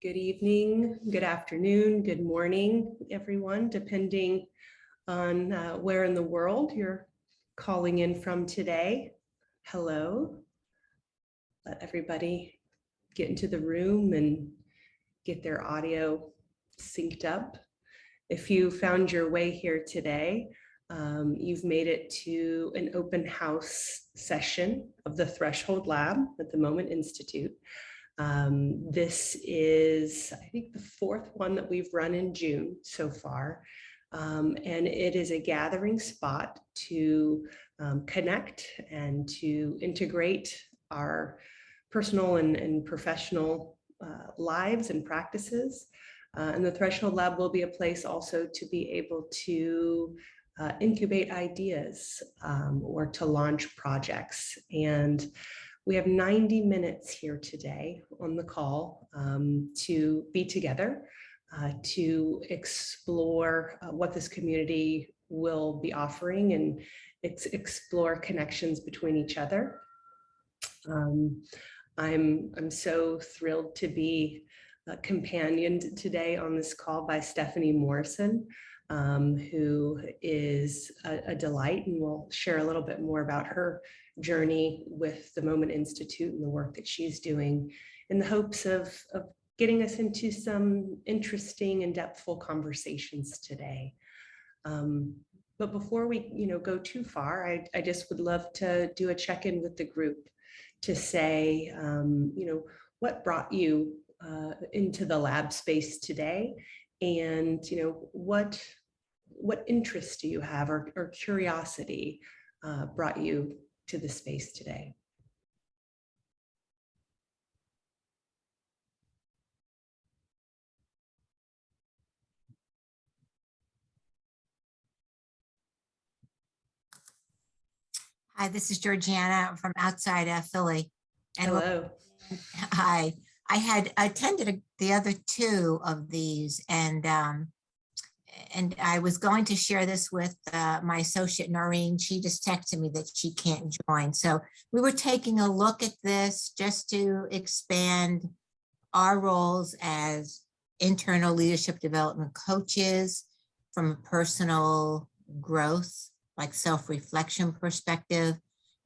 Good evening, good afternoon, good morning, everyone, depending on where in the world you're calling in from today. Hello. Let everybody get into the room and get their audio synced up. If you found your way here today, you've made it to an open house session of the Threshold Lab at the Moment Institute. This is, I think, the fourth one that we've run in June so far. And it is a gathering spot to connect and to integrate our personal and professional lives and practices. And the Threshold Lab will be a place also to be able to incubate ideas or to launch projects. And we have 90 minutes here today on the call to be together, to explore what this community will be offering and explore connections between each other. I'm so thrilled to be companioned today on this call by Stephanie Morrison, who is a delight, and will share a little bit more about her journey with the Moment Institute and the work that she's doing in the hopes of getting us into some interesting and depthful conversations today. But before we go too far, I just would love to do a check-in with the group to say, what brought you into the lab space today, and what interests do you have or curiosity brought you to the space today? Hi, this is Georgiana from outside Philly. And hello. Hi, I had attended the other two of these, and I was going to share this with my associate Noreen. She just texted me that she can't join. So we were taking a look at this just to expand our roles as internal leadership development coaches from a personal growth, like self-reflection perspective,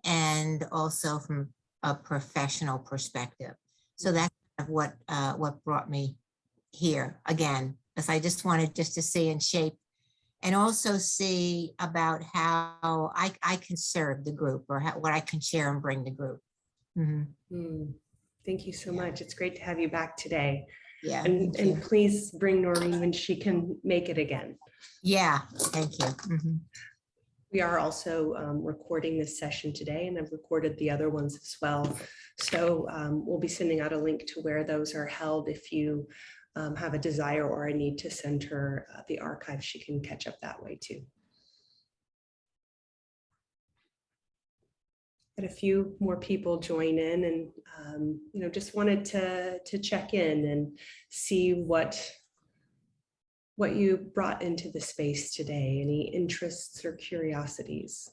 and also from a professional perspective. So that's kind of what brought me here again, because I just wanted to see and shape, and also see about how I can serve the group, or what I can share and bring the group. Mm-hmm. Thank you so much. It's great to have you back today. Yeah. And please bring Noreen when she can make it again. Yeah, thank you. We are also recording this session today, and I've recorded the other ones as well. So we'll be sending out a link to where those are held. If you have a desire or a need to send her the archive, she can catch up that way too. Had a few more people join in, and just wanted to check in and see what you brought into the space today. Any interests or curiosities?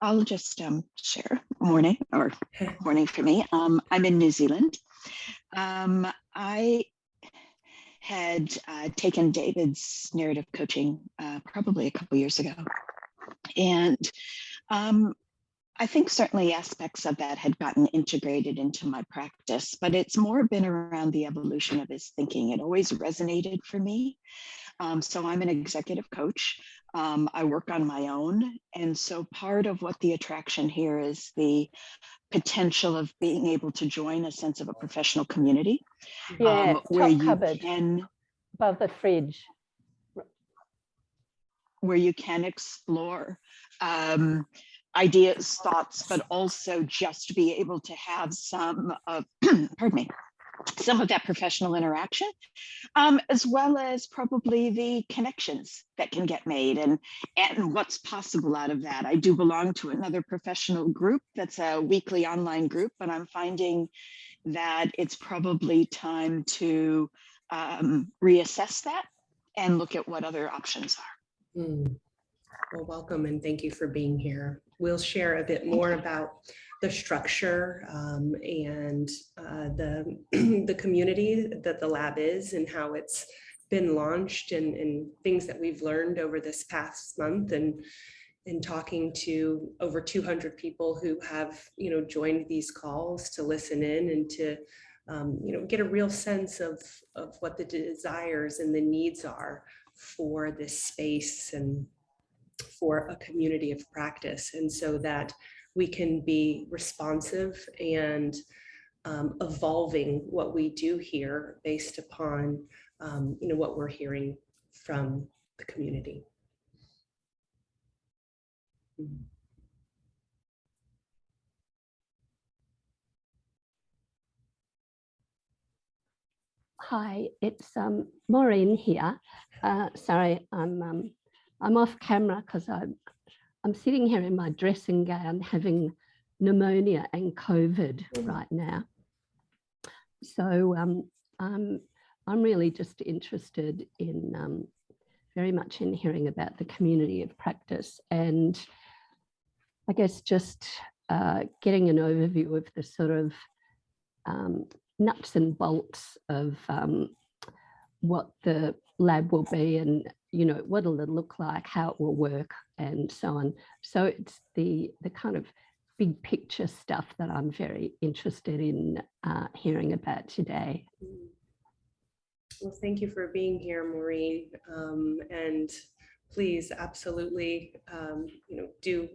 I'll just share. Morning for me. I'm in New Zealand. I had taken David's narrative coaching probably a couple years ago, and I think certainly aspects of that had gotten integrated into my practice, but it's more been around the evolution of his thinking. It always resonated for me. So I'm an executive coach. I work on my own. And so part of what the attraction here is the potential of being able to join a sense of a professional community. Yeah, where top you cupboard can, above the fridge. Where you can explore ideas, thoughts, but also just be able to have some of, pardon me, some of that professional interaction, as well as probably the connections that can get made and what's possible out of that. I do belong to another professional group that's a weekly online group, but I'm finding that it's probably time to reassess that and look at what other options are. Well, welcome and thank you for being here. We'll share a bit more about the structure and the, the community that the lab is and how it's been launched and things that we've learned over this past month, and talking to over 200 people who have, joined these calls to listen in and to, get a real sense of what the desires and the needs are for this space and for a community of practice. And so that we can be responsive and evolving what we do here based upon, what we're hearing from the community. Hi, it's Maureen here. Sorry, I'm off camera because I'm sitting here in my dressing gown having pneumonia and COVID right now. So I'm really just interested in very much in hearing about the community of practice, and I guess just getting an overview of the sort of nuts and bolts of what the lab will be, and what it'll look like, how it will work, and so on. So it's the kind of big picture stuff that I'm very interested in hearing about today. Well, thank you for being here, Maureen. And please, absolutely, do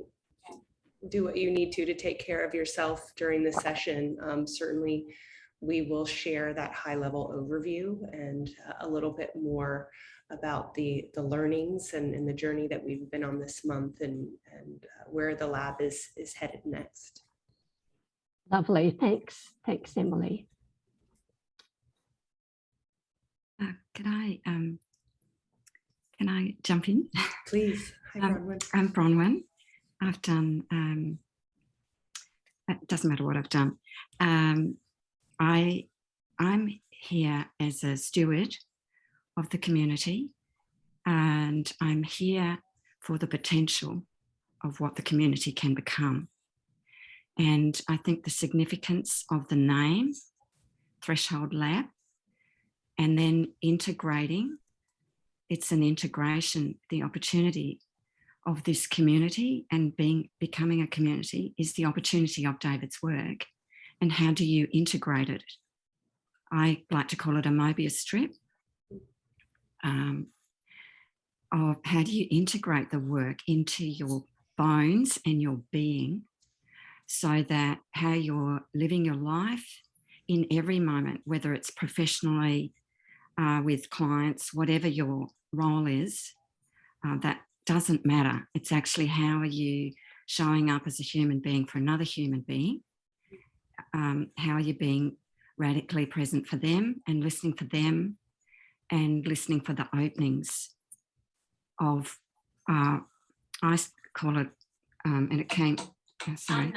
what you need to take care of yourself during the session. Certainly, we will share that high-level overview and a little bit more about the learnings and the journey that we've been on this month, and where the lab is headed next. Lovely, thanks, Emily. Can I jump in? Please. Hi, Bronwyn. I'm Bronwyn. I've done, it doesn't matter what I've done. I'm here as a steward of the community, and I'm here for the potential of what the community can become. And I think the significance of the name, Threshold Lab, and then integrating, it's an integration, the opportunity of this community and becoming a community is the opportunity of David's work. And how do you integrate it? I like to call it a Mobius strip. Of how do you integrate the work into your bones and your being, so that how you're living your life in every moment, whether it's professionally, with clients, whatever your role is, that doesn't matter. It's actually how are you showing up as a human being for another human being? How are you being radically present for them and listening for them, and listening for the openings of, I call it, and it came, sorry.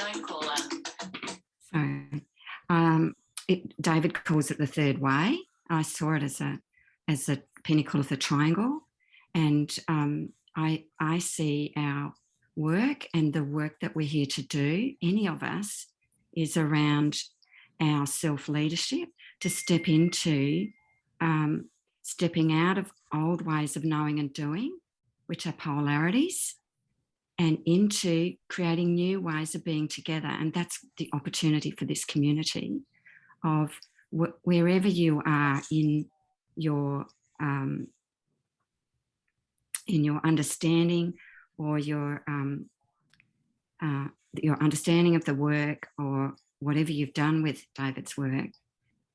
So David calls it the third way. I saw it as a pinnacle of the triangle, and I see our work and the work that we're here to do, any of us, is around our self-leadership, to step into stepping out of old ways of knowing and doing, which are polarities, and into creating new ways of being together. And that's the opportunity for this community of wherever you are in your understanding, or your understanding of the work, or whatever you've done with David's work.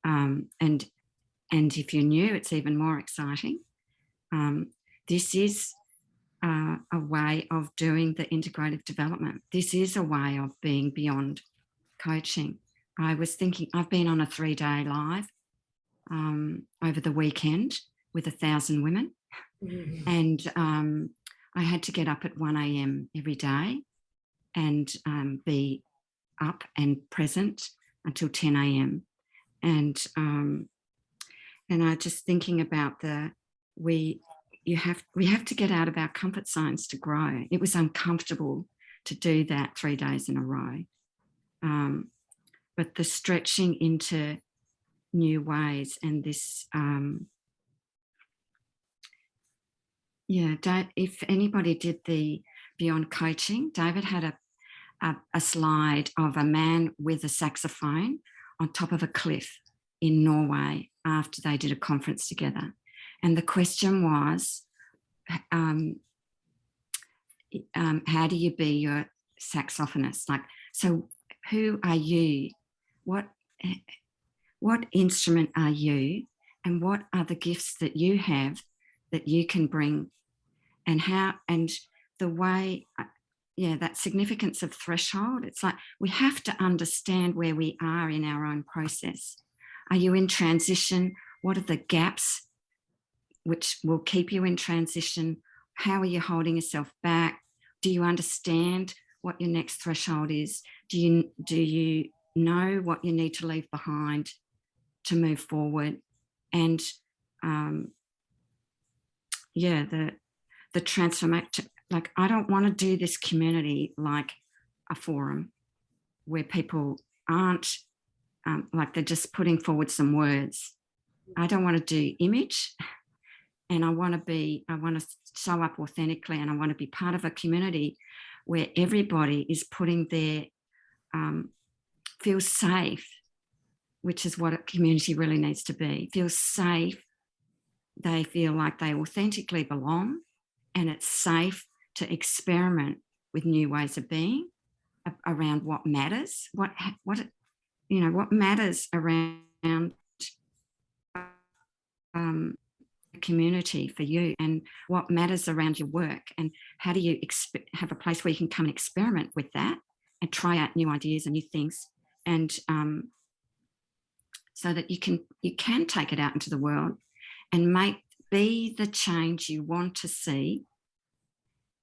And if you're new, it's even more exciting. This is a way of doing the integrative development. This is a way of being beyond coaching. I was thinking, I've been on a 3-day live over the weekend with 1,000 women. Mm-hmm. And I had to get up at 1 a.m. every day and be up and present until 10 a.m. And I just thinking about we have to get out of our comfort zones to grow. It was uncomfortable to do that 3 days in a row. But the stretching into new ways and this, if anybody did the Beyond Coaching, David had a slide of a man with a saxophone on top of a cliff in Norway after they did a conference together. And the question was, how do you be your saxophonist? Like, so who are you? What instrument are you? And what are the gifts that you have that you can bring? And how, and the way, that significance of threshold, it's like we have to understand where we are in our own process. Are you in transition? What are the gaps which will keep you in transition? How are you holding yourself back? Do you understand what your next threshold is? Do you know what you need to leave behind to move forward? And the transformation, like, I don't want to do this community like a forum where people aren't like they're just putting forward some words. I don't want to do image, and I want to show up authentically, and I want to be part of a community where everybody is putting their, feels safe, which is what a community really needs to be. Feel safe. They feel like they authentically belong, and it's safe to experiment with new ways of being around what matters, what matters around community for you, and what matters around your work, and how do you have a place where you can come and experiment with that and try out new ideas and new things, and so that you can take it out into the world and be the change you want to see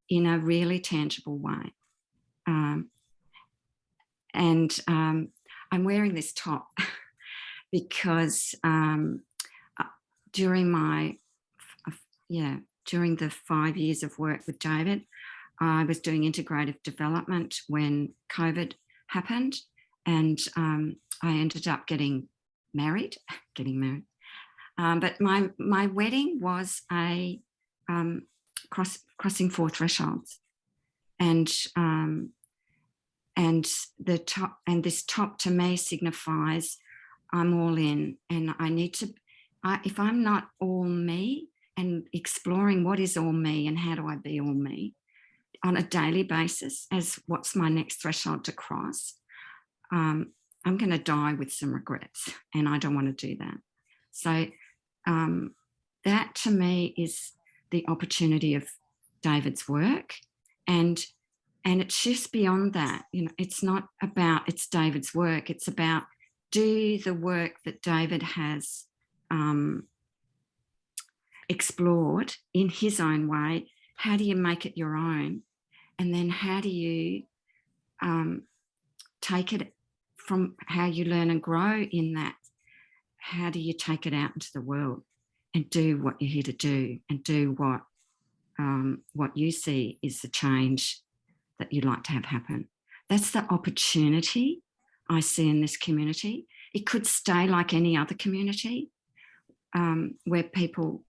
in a really tangible way. I'm wearing this top because during the 5 years of work with David, I was doing integrative development when COVID happened, and I ended up getting married. But my wedding was a crossing 4 thresholds, and this top to me signifies I'm all in, and I need to. If I'm not all me and exploring what is all me and how do I be all me on a daily basis as what's my next threshold to cross, I'm going to die with some regrets, and I don't want to do that. So that to me is the opportunity of David's work, and it's just beyond that. It's not about it's David's work. It's about do the work that David has explored in his own way. How do you make it your own? And then how do you take it from how you learn and grow in that? How do you take it out into the world and do what you're here to do, and do what you see is the change that you'd like to have happen? That's the opportunity I see in this community. It could stay like any other community where people,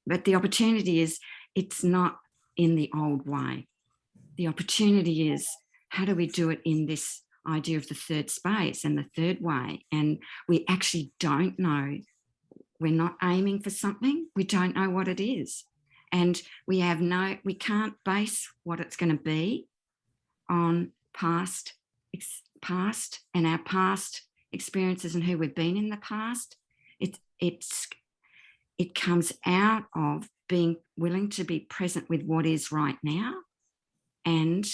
but the opportunity is it's not in the old way. The opportunity is how do we do it in this idea of the third space and the third way? And we actually don't know. We're not aiming for something. We don't know what it is. And we can't base what it's going to be on past and our past experiences and who we've been in the past. It comes out of being willing to be present with what is right now, and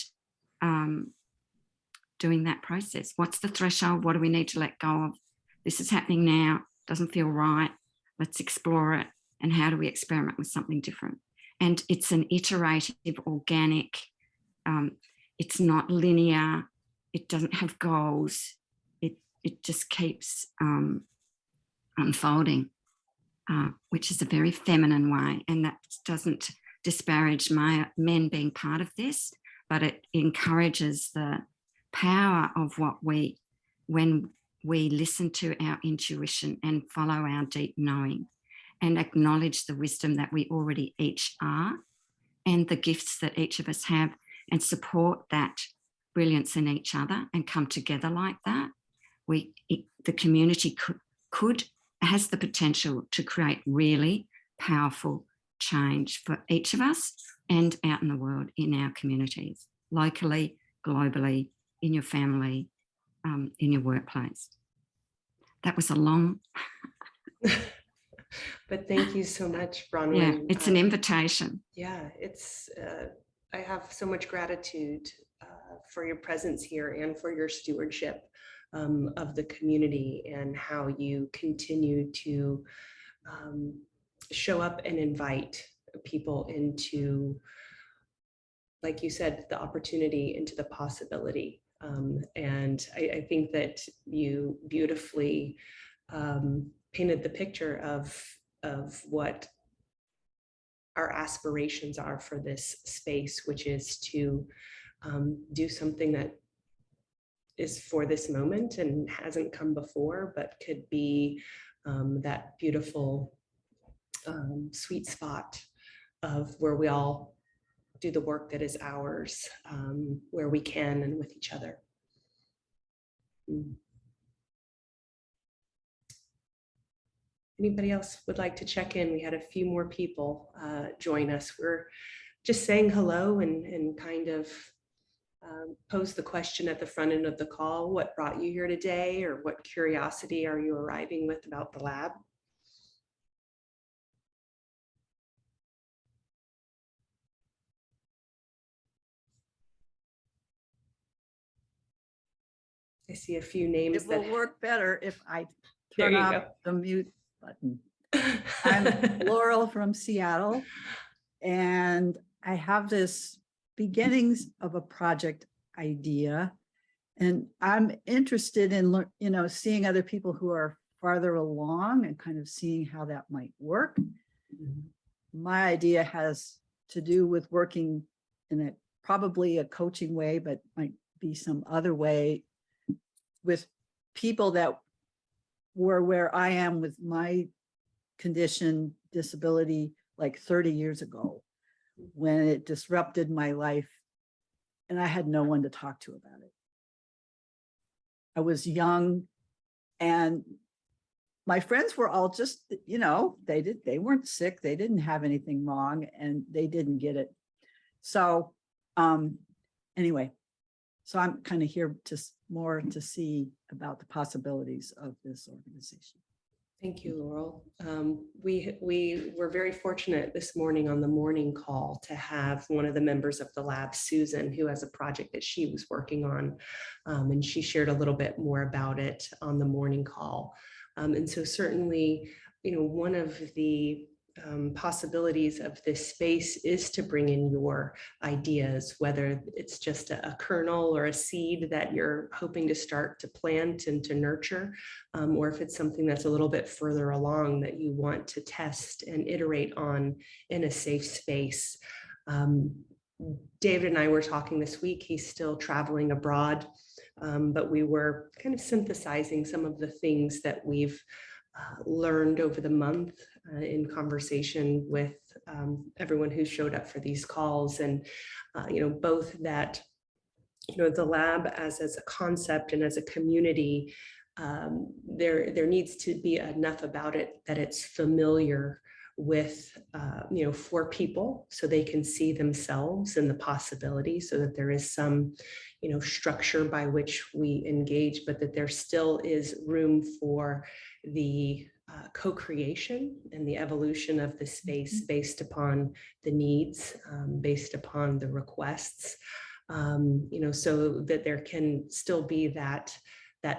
doing that process. What's the threshold? What do we need to let go of? This is happening now. Doesn't feel right. Let's explore it. And how do we experiment with something different? And it's an iterative, organic. It's not linear. It doesn't have goals. It just keeps unfolding. which is a very feminine way. And that doesn't disparage my men being part of this, but it encourages the power of when we listen to our intuition and follow our deep knowing and acknowledge the wisdom that we already each are and the gifts that each of us have, and support that brilliance in each other and come together like that. The community has the potential to create really powerful change for each of us and out in the world, in our communities, locally, globally, in your family, in your workplace. That was a long... But thank you so much, Bronwyn. Yeah, it's an invitation. Yeah, it's, I have so much gratitude for your presence here and for your stewardship of the community and how you continue to show up and invite people into, like you said, the opportunity, into the possibility. And I think that you beautifully painted the picture of what our aspirations are for this space, which is to do something that is for this moment and hasn't come before, but could be that beautiful sweet spot of where we all do the work that is ours, where we can and with each other. Anybody else would like to check in? We had a few more people join us. We're just saying hello and kind of pose the question at the front end of the call: what brought you here today, or what curiosity are you arriving with about the lab? I see a few names. It will work better if I There turn you off go. the mute button. I'm Laurel from Seattle, and I have this beginnings of a project idea, and I'm interested in seeing other people who are farther along and kind of seeing how that might work. My idea has to do with working in probably a coaching way, but might be some other way, with people that were where I am with my condition, disability, like 30 years ago, when it disrupted my life and I had no one to talk to about it. I was young and my friends were all just, they weren't sick. They didn't have anything wrong and they didn't get it. So anyway, so I'm kind of here more to see about the possibilities of this organization. Thank you, Laurel. We were very fortunate this morning on the morning call to have one of the members of the lab, Susan, who has a project that she was working on, and she shared a little bit more about it on the morning call. And so certainly, one of the possibilities of this space is to bring in your ideas, whether it's just a kernel or a seed that you're hoping to start to plant and to nurture, or if it's something that's a little bit further along that you want to test and iterate on in a safe space. David and I were talking this week. He's still traveling abroad, but we were kind of synthesizing some of the things that we've learned over the month in conversation with everyone who showed up for these calls. And both that the lab as a concept and as a community, there needs to be enough about it that it's familiar with for people, so they can see themselves in the possibility, so that there is some structure by which we engage, but that there still is room for the co-creation and the evolution of the space based upon the needs, based upon the requests, so that there can still be that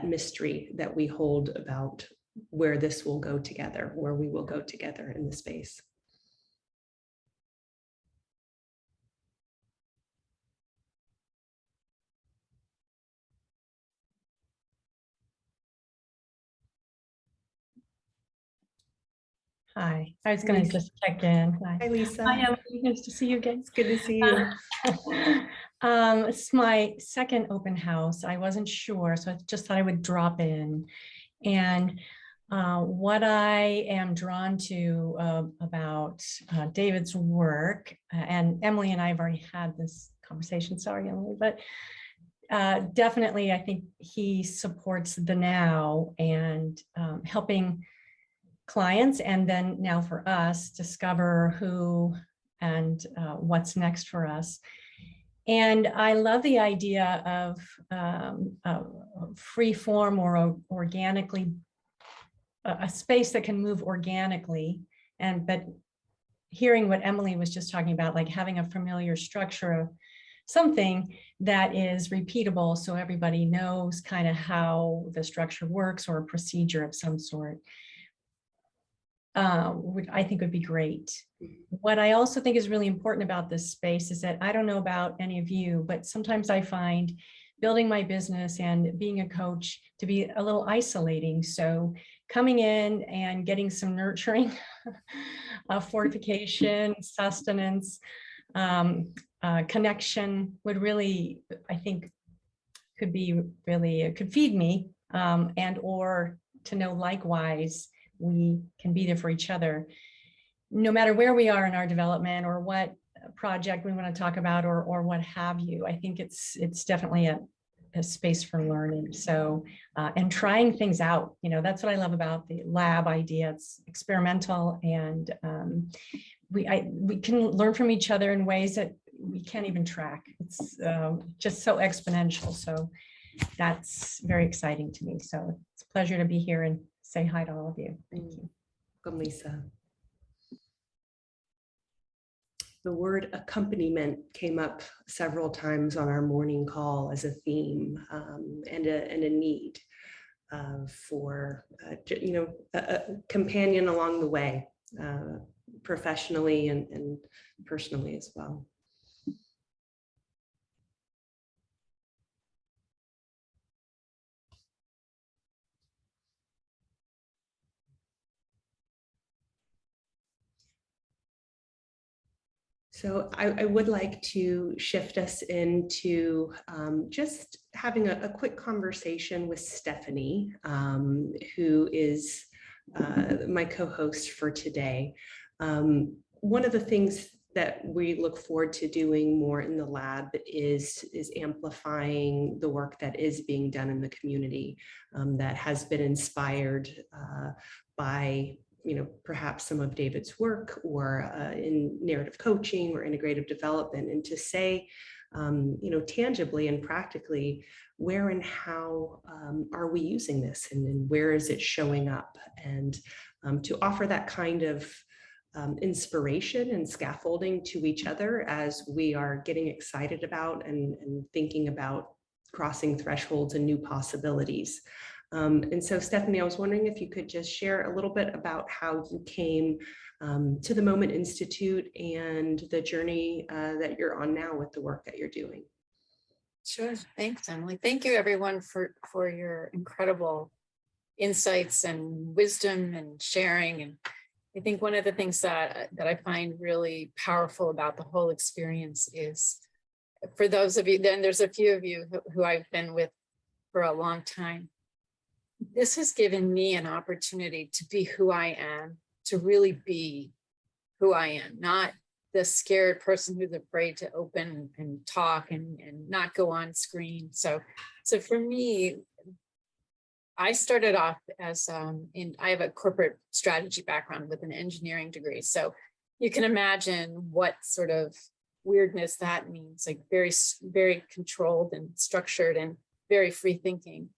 mystery that we hold about where this will go together, where we will go together in the space. Hi, I was going to just check in. Hi, Hi, Lisa. Emily. Nice to see you again. It's good to see you. It's my second open house. I wasn't sure, so I just thought I would drop in. And what I am drawn to about David's work, and Emily and I have already had this conversation, sorry, Emily, but definitely I think he supports the now and helping clients, and then now for us, discover who and what's next for us. And I love the idea of free form or organically, a space that can move organically. But hearing what Emily was just talking about, like having a familiar structure of something that is repeatable so everybody knows kind of how the structure works, or a procedure of some sort. I think would be great. What I also think is really important about this space is that I don't know about any of you, but sometimes I find building my business and being a coach to be a little isolating. So coming in and getting some nurturing, fortification, sustenance, connection would really, I think, could be really, it could feed me, and or to know likewise we can be there for each other, no matter where we are in our development or what project we want to talk about, or what have you. I think it's definitely a space for learning. So, and trying things out, that's what I love about the lab idea. It's experimental, and we can learn from each other in ways that we can't even track. It's just so exponential. So that's very exciting to me. So it's a pleasure to be here and say hi to all of you. Thank you. Welcome, Lisa. The word accompaniment came up several times on our morning call as a theme, and a need for a companion along the way, professionally and personally as well. So I would like to shift us into just having a quick conversation with Stephanie, who is my co-host for today. One of the things that we look forward to doing more in the lab is amplifying the work that is being done in the community, that has been inspired by perhaps some of David's work, or in narrative coaching or integrative development, and to say, tangibly and practically, where and how are we using this, and where is it showing up, and to offer that kind of inspiration and scaffolding to each other as we are getting excited about and thinking about crossing thresholds and new possibilities. And so, Stephanie, I was wondering if you could just share a little bit about how you came to the Moment Institute and the journey that you're on now with the work that you're doing. Sure. Thanks, Emily. Thank you, everyone, for your incredible insights and wisdom and sharing. And I think one of the things that I find really powerful about the whole experience is, for those of you, then there's a few of you who I've been with for a long time. This has given me an opportunity to be who I am, to really be who I am, not the scared person who's afraid to open and talk and not go on screen. So for me, I started off as I have a corporate strategy background with an engineering degree. So you can imagine what sort of weirdness that means, like very, very controlled and structured and very free thinking.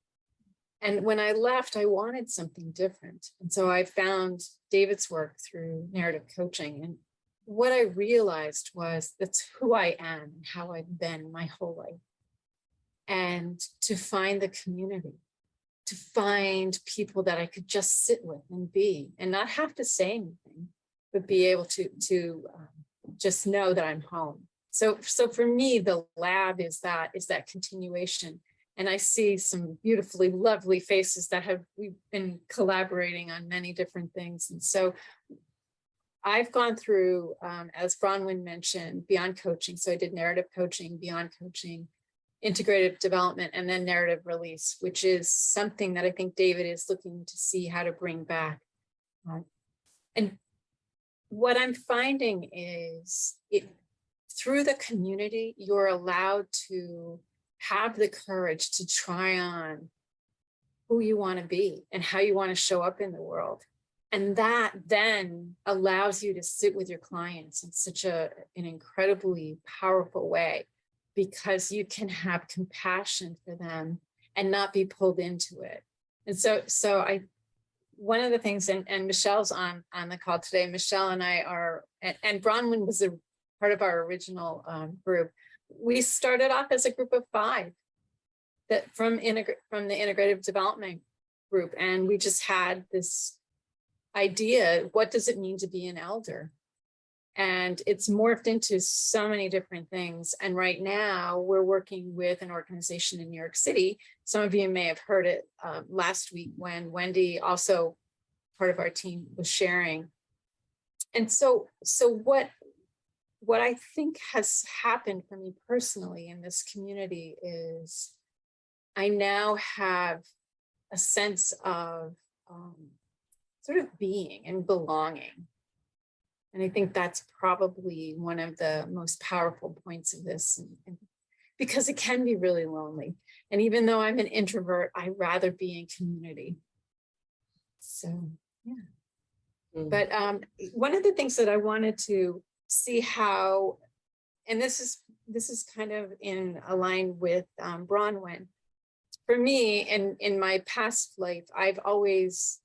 And when I left, I wanted something different. And so I found David's work through narrative coaching. And what I realized was that's who I am and how I've been my whole life. And to find the community, to find people that I could just sit with and be, and not have to say anything, but be able to just know that I'm home. So for me, the lab is that continuation. And I see some beautifully lovely faces that we've been collaborating on many different things. And so I've gone through, as Bronwyn mentioned, beyond coaching. So I did narrative coaching, beyond coaching, integrative development, and then narrative release, which is something that I think David is looking to see how to bring back. And what I'm finding is through the community, you're allowed to have the courage to try on who you want to be and how you want to show up in the world. And that then allows you to sit with your clients in such an incredibly powerful way, because you can have compassion for them and not be pulled into it. And so one of the things, and Michelle's on the call today, Michelle and I are, and Bronwyn was a part of our original group. We started off as a group of 5 that from the integrative development group. And we just had this idea, what does it mean to be an elder? And it's morphed into so many different things. And right now we're working with an organization in New York City. Some of you may have heard it last week when Wendy, also part of our team, was sharing. And so what I think has happened for me personally in this community is I now have a sense of sort of being and belonging. And I think that's probably one of the most powerful points of this, and because it can be really lonely. And even though I'm an introvert, I'd rather be in community. So, yeah. But one of the things that I wanted to see how, and this is kind of in line with Bronwyn. For me, in my past life, I've always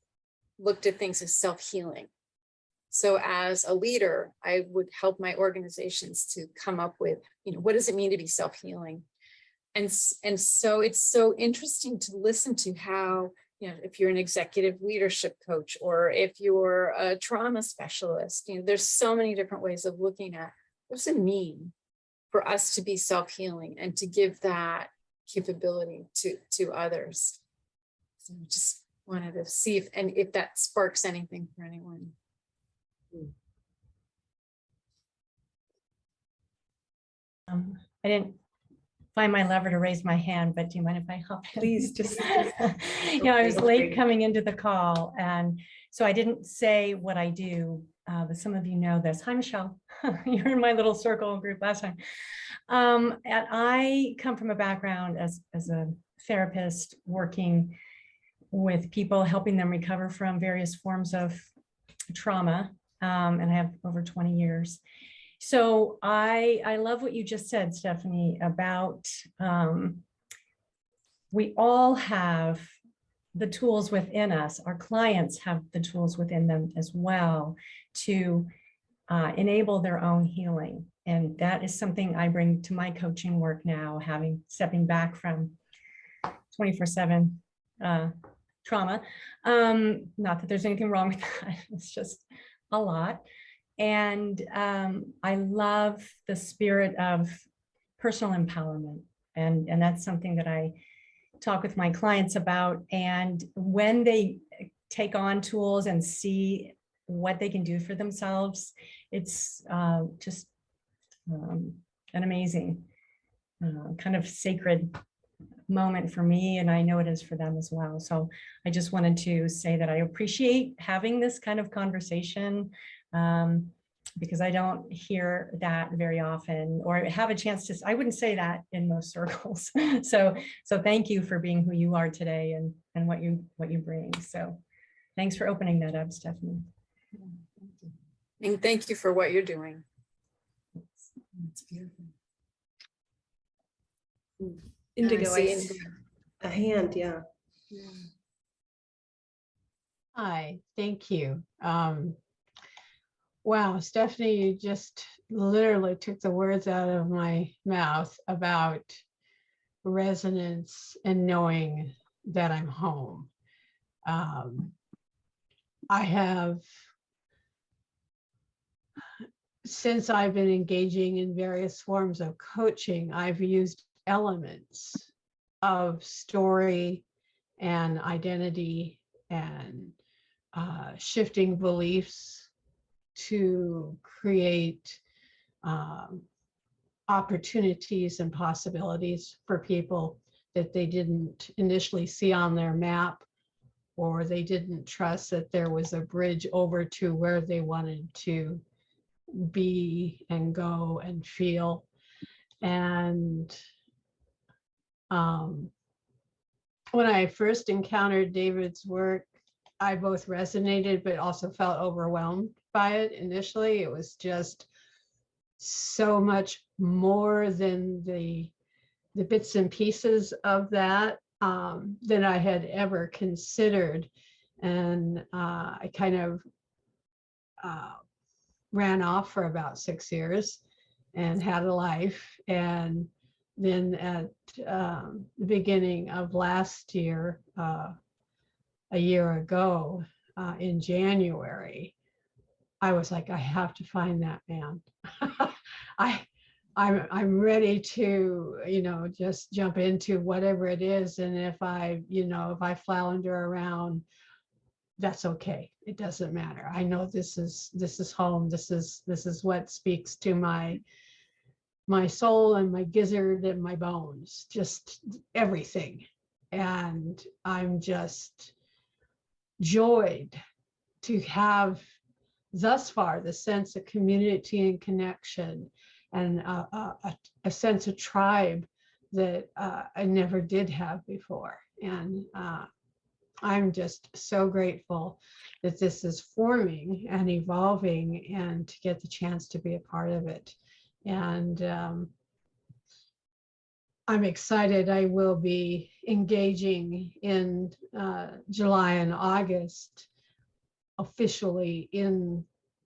looked at things as self-healing. So as a leader, I would help my organizations to come up with, what does it mean to be self-healing? And so it's so interesting to listen to how, if you're an executive leadership coach, or if you're a trauma specialist, there's so many different ways of looking at what does it mean for us to be self-healing and to give that capability to others. So just wanted to see if that sparks anything for anyone. I didn't find my lever to raise my hand, but do you mind if I hop in? Please just. I was late coming into the call, and so I didn't say what I do, but some of you know this. Hi, Michelle. You're in my little circle group last time. And I come from a background as a therapist working with people, helping them recover from various forms of trauma. And I have over 20 years. So I love what you just said, Stephanie, about we all have the tools within us. Our clients have the tools within them as well to enable their own healing. And that is something I bring to my coaching work now, stepping back from 24/7 trauma. Not that there's anything wrong with that. It's just a lot. And I love the spirit of personal empowerment. And that's something that I talk with my clients about. And when they take on tools and see what they can do for themselves, it's just an amazing kind of sacred moment for me, and I know it is for them as well. So I just wanted to say that I appreciate having this kind of conversation, because I don't hear that very often, or have a chance to. I wouldn't say that in most circles. So thank you for being who you are today and what you bring. So thanks for opening that up, Stephanie. And thank you for what you're doing. It's beautiful. Indigo, I I see a hand, yeah. Hi, thank you. Wow, Stephanie, you just literally took the words out of my mouth about resonance and knowing that I'm home. I have, since I've been engaging in various forms of coaching, I've used elements of story and identity and shifting beliefs to create opportunities and possibilities for people that they didn't initially see on their map, or they didn't trust that there was a bridge over to where they wanted to be and go and feel. And when I first encountered David's work, I both resonated but also felt overwhelmed by it. Initially, it was just so much more than the bits and pieces of that than I had ever considered. And I kind of ran off for about 6 years and had a life. And then at the beginning of last year, a year ago, in January, I was like, I have to find that man. I'm ready to, just jump into whatever it is. And if I flounder around, that's okay. It doesn't matter. I know this is home. This is what speaks to my soul and my gizzard and my bones, just everything. And I'm just joyed to have thus far the sense of community and connection and a sense of tribe that I never did have before. And I'm just so grateful that this is forming and evolving and to get the chance to be a part of it. And I'm excited. I will be engaging in July and August officially in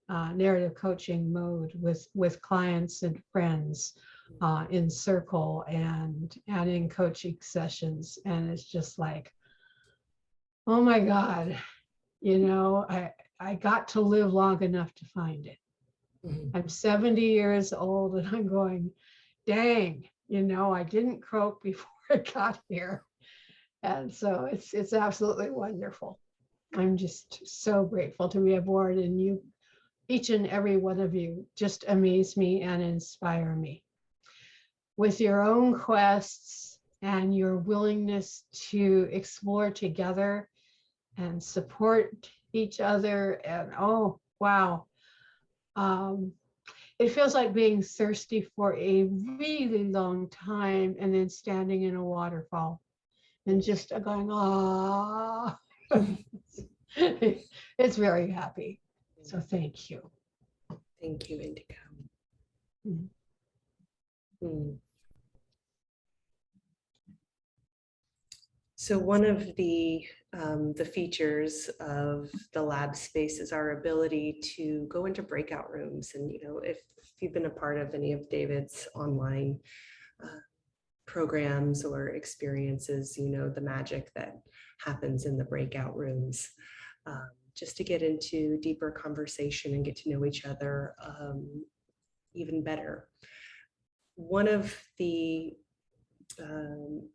narrative coaching mode with clients and friends in circle and in coaching sessions. And it's just like, oh my God, I got to live long enough to find it. I'm 70 years old and I'm going, dang, I didn't croak before I got here. And so it's absolutely wonderful. I'm just so grateful to be aboard, and you, each and every one of you, just amaze me and inspire me with your own quests and your willingness to explore together and support each other. And oh, wow. It feels like being thirsty for a really long time and then standing in a waterfall and just going, ah. It's very happy. So thank you. Thank you, Indigo. Mm. Mm. So one of the features of the lab space is our ability to go into breakout rooms. And if you've been a part of any of David's online programs or experiences, the magic that happens in the breakout rooms, just to get into deeper conversation and get to know each other even better. One of the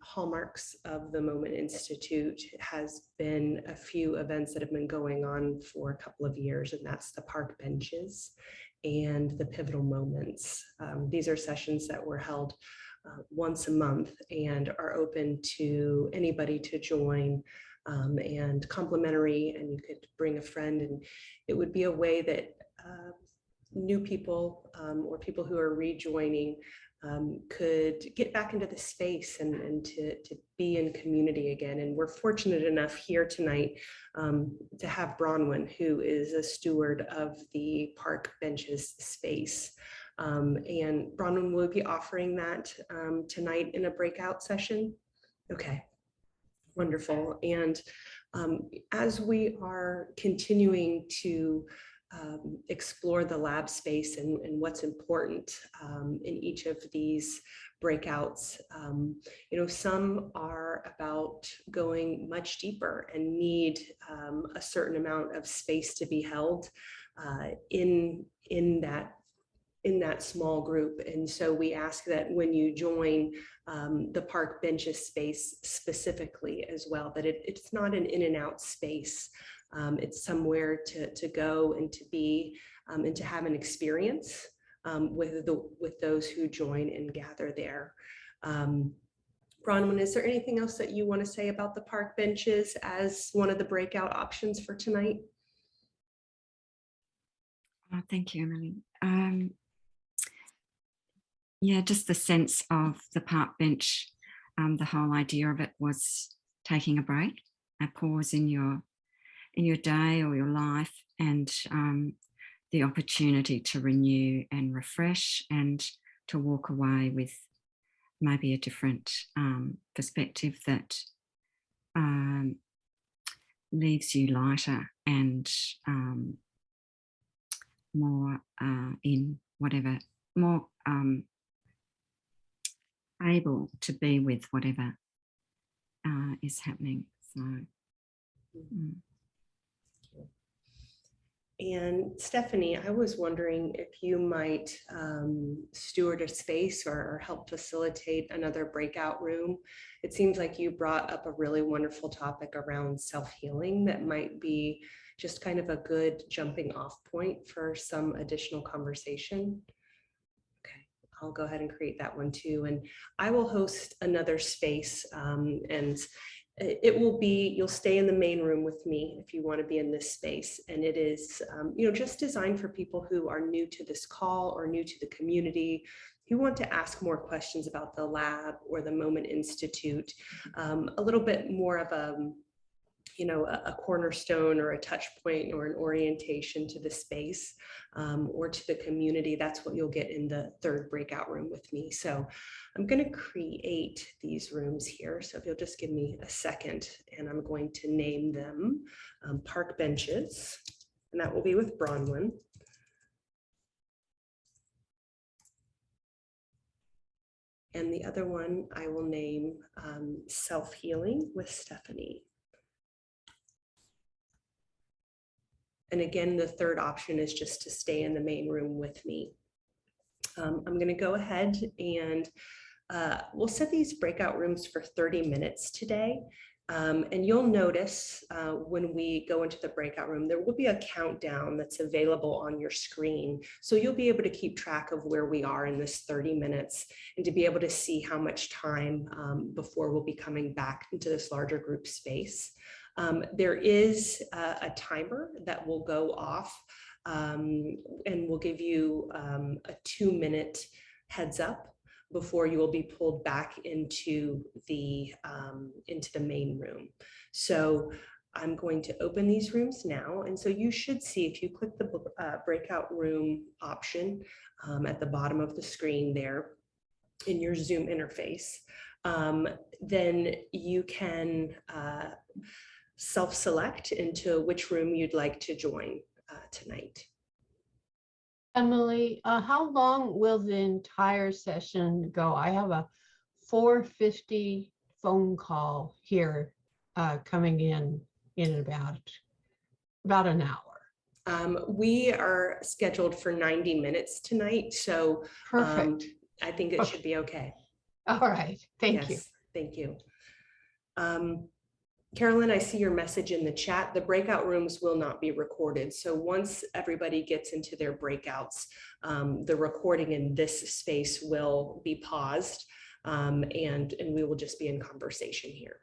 hallmarks of the Moment Institute has been a few events that have been going on for a couple of years, and that's the park benches and the pivotal moments. These are sessions that were held once a month and are open to anybody to join, and complimentary, and you could bring a friend, and it would be a way that new people or people who are rejoining could get back into the space and to be in community again. And we're fortunate enough here tonight to have Bronwyn, who is a steward of the park benches space. And Bronwyn will be offering that tonight in a breakout session. Okay, wonderful. And as we are continuing to explore the lab space and what's important in each of these breakouts, some are about going much deeper and need a certain amount of space to be held in that small group. And so we ask that when you join the park benches space specifically as well, that it's not an in and out space, It's somewhere to go and to be and to have an experience with those who join and gather there. Bronwyn, is there anything else that you want to say about the park benches as one of the breakout options for tonight? Oh, thank you, Emily. Yeah, just the sense of the park bench. The whole idea of it was taking a break, a pause in your day or your life, and the opportunity to renew and refresh and to walk away with maybe a different perspective that leaves you lighter and more in whatever, more able to be with whatever is happening. So. And Stephanie, I was wondering if you might steward a space or help facilitate another breakout room. It seems like you brought up a really wonderful topic around self-healing that might be just kind of a good jumping off point for some additional conversation. Okay, I'll go ahead and create that one too. And I will host another space and it will be, you'll stay in the main room with me if you want to be in this space. And it is, just designed for people who are new to this call or new to the community, who want to ask more questions about the lab or the Moment Institute, a little bit more of a cornerstone or a touch point or an orientation to the space or to the community. That's what you'll get in the third breakout room with me. So I'm going to create these rooms here. So if you'll just give me a second, and I'm going to name them park benches, and that will be with Bronwyn. And the other one I will name self-healing with Stephanie. And again, the third option is just to stay in the main room with me. I'm going to go ahead and we'll set these breakout rooms for 30 minutes today. And you'll notice when we go into the breakout room, there will be a countdown that's available on your screen. So you'll be able to keep track of where we are in this 30 minutes and to be able to see how much time before we'll be coming back into this larger group space. There is a timer that will go off and we'll give you a 2-minute heads up before you will be pulled back into the main room. So I'm going to open these rooms now. And so you should see, if you click the breakout room option at the bottom of the screen there in your Zoom interface, then you can self-select into which room you'd like to join tonight. Emily, how long will the entire session go? I have a 4:50 phone call here coming in about an hour. We are scheduled for 90 minutes tonight, so Perfect. I think it should be okay. All right, thank you. Thank you. Carolyn, I see your message in the chat. The breakout rooms will not be recorded. So once everybody gets into their breakouts, the recording in this space will be paused and we will just be in conversation here.